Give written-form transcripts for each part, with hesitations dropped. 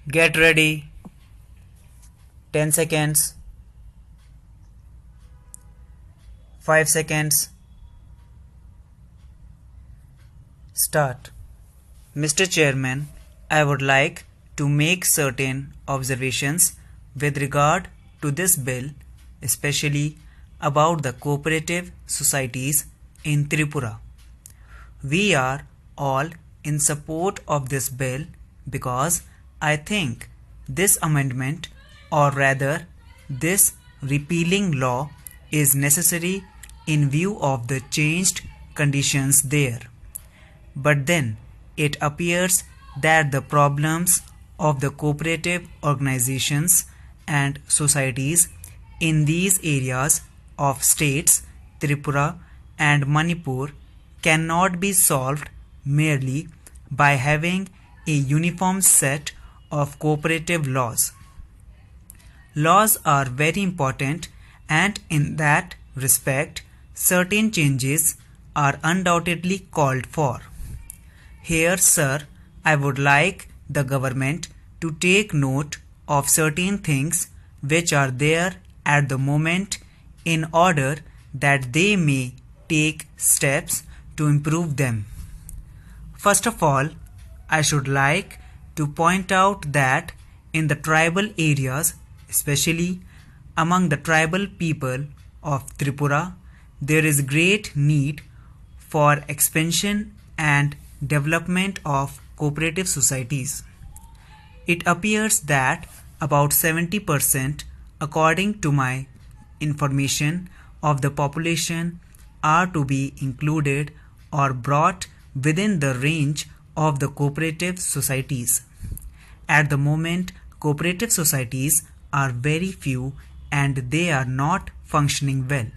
Get ready. 10 seconds. 5 seconds. Start. Mr. Chairman, I would like to make certain observations with regard to this bill, especially about the cooperative societies in Tripura. We are all in support of this bill because I think this amendment, or rather this repealing law, is necessary in view of the changed conditions there. But then it appears that the problems of the cooperative organizations and societies in these areas of states Tripura and Manipur cannot be solved merely by having a uniform set of cooperative laws. Laws are very important, and in that respect, certain changes are undoubtedly called for. Here, sir, I would like the government to take note of certain things which are there at the moment in order that they may take steps to improve them. First of all, I should like to point out that in the tribal areas, especially among the tribal people of Tripura, there is great need for expansion and development of cooperative societies. It appears that about 70%, according to my information, of the population are to be included or brought within the range of the cooperative societies. At the moment, cooperative societies are very few and they are not functioning well.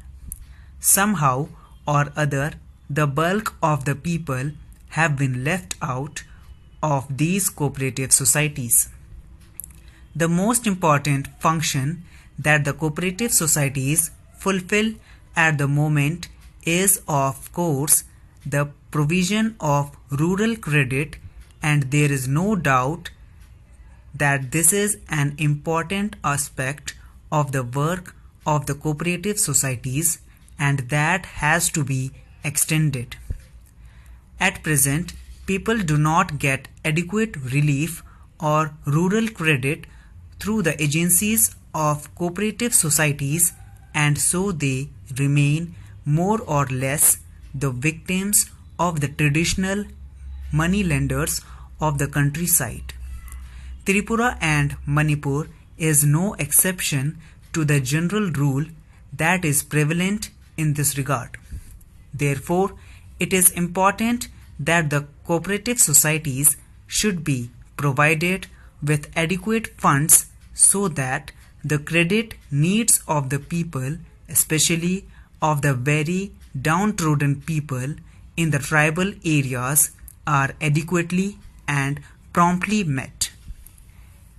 Somehow or other, the bulk of the people have been left out of these cooperative societies. The most important function that the cooperative societies fulfill at the moment is, of course, the provision of rural credit, and there is no doubt that this is an important aspect of the work of the cooperative societies, and that has to be extended. At present, people do not get adequate relief or rural credit through the agencies of cooperative societies, and so they remain more or less the victims of the traditional money lenders of the countryside. Tripura and Manipur is no exception to the general rule that is prevalent in this regard. Therefore, it is important that the cooperative societies should be provided with adequate funds so that the credit needs of the people, especially of the very downtrodden people in the tribal areas, are adequately and promptly met.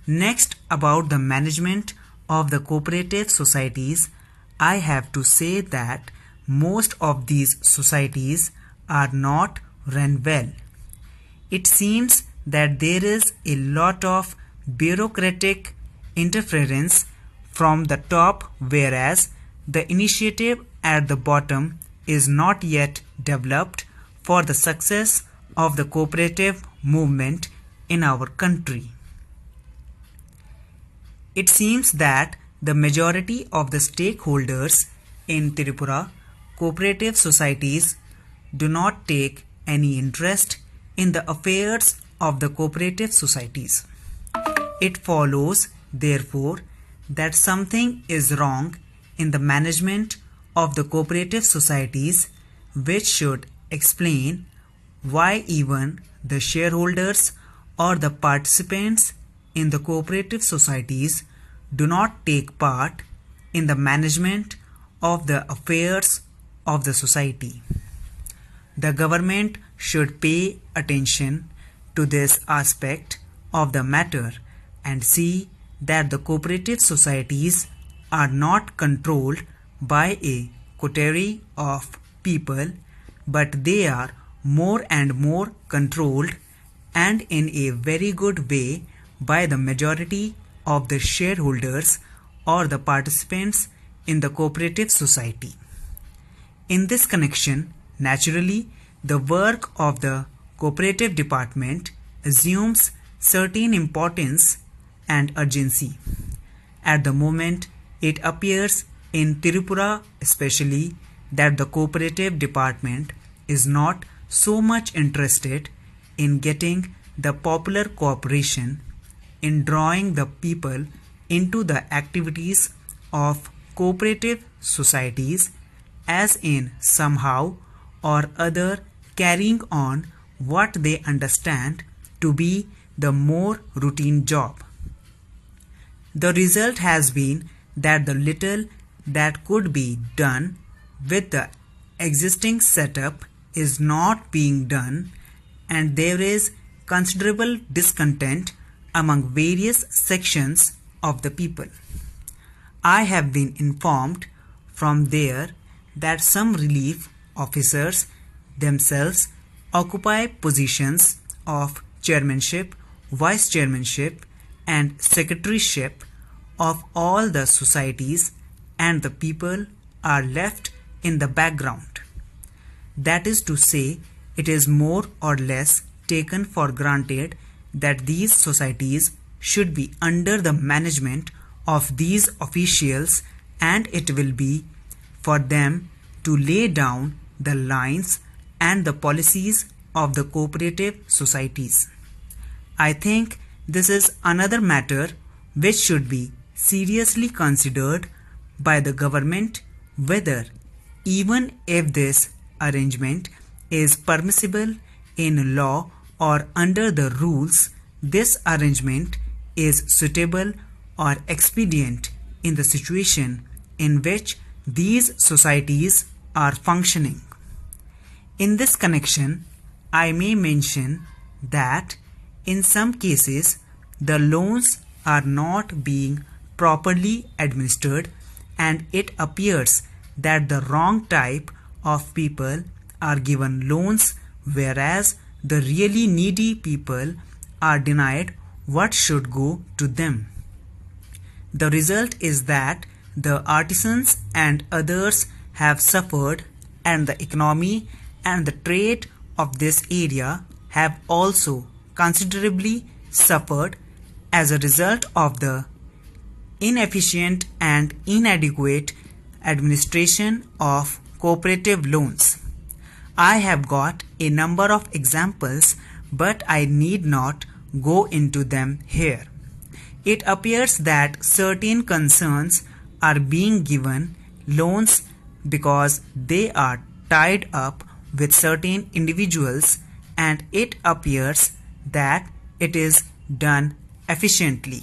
Next, about the management of the cooperative societies, I have to say that most of these societies are not run well. It seems that there is a lot of bureaucratic interference from the top, whereas the initiative at the bottom is not yet developed for the success of the cooperative movement in our country. It seems that the majority of the stakeholders in Tripura cooperative societies do not take any interest in the affairs of the cooperative societies. It follows, therefore, that something is wrong in the management of the cooperative societies, which should explain why even the shareholders or the participants in the cooperative societies do not take part in the management of the affairs of the society. The government should pay attention to this aspect of the matter and see that the cooperative societies are not controlled by a coterie of people, but they are more and more controlled and in a very good way by the majority of the shareholders or the participants in the cooperative society. In this connection, naturally, the work of the cooperative department assumes certain importance and urgency. At the moment, it appears in Tripura especially that the cooperative department is not so much interested in getting the popular cooperation, in drawing the people into the activities of cooperative societies, as in somehow or other carrying on what they understand to be the more routine job. The result has been that the little that could be done with the existing setup is not being done, and there is considerable discontent among various sections of the people. I have been informed from there that some relief officers themselves occupy positions of chairmanship, vice chairmanship, and secretaryship of all the societies, and the people are left in the background. That is to say, it is more or less taken for granted that these societies should be under the management of these officials, and it will be for them to lay down the lines and the policies of the cooperative societies. I think this is another matter which should be seriously considered by the government, whether, even if this arrangement is permissible in law or under the rules, this arrangement is suitable or expedient in the situation in which these societies are functioning. In this connection, I may mention that in some cases the loans are not being properly administered, and it appears that the wrong type of people are given loans, whereas the really needy people are denied what should go to them. The result is that the artisans and others have suffered, and the economy and the trade of this area have also considerably suffered as a result of the inefficient and inadequate administration of cooperative loans. I have got a number of examples, but I need not go into them here. It appears that certain concerns are being given loans because they are tied up with certain individuals, and it appears that it is done efficiently.